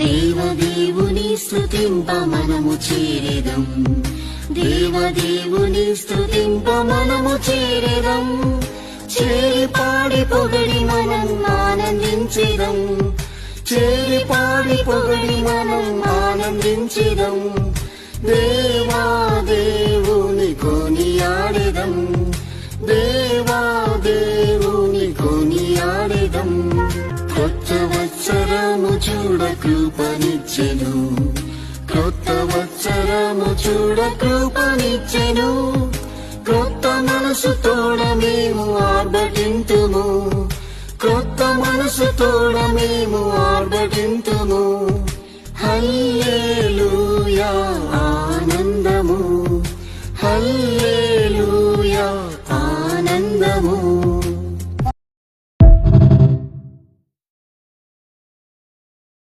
దేవదేవుని స్తుతింప మనము చేరెదం, దేవదేవుని స్తుతింప మనము చేరెదం. చేరి పాడి పొగడి మనం ఆనందించెదం, చేరి పాడి పొగడి మనం ఆనందించెదం. దేవా దేవుని కొనియాడెదం, దేవా దేవుని కొనియాడెదం. కొత్త వత్సరము చూడ కృపనిచ్చెను, కొత్త వత్సరము చూడ కృపనిచ్చెను. క్రొత్త మనసు తోడ మేము ఆర్భటింతుము, క్రొత్త మనసు తోడ మేము ఆర్భటింతుము. హల్లెలూయా.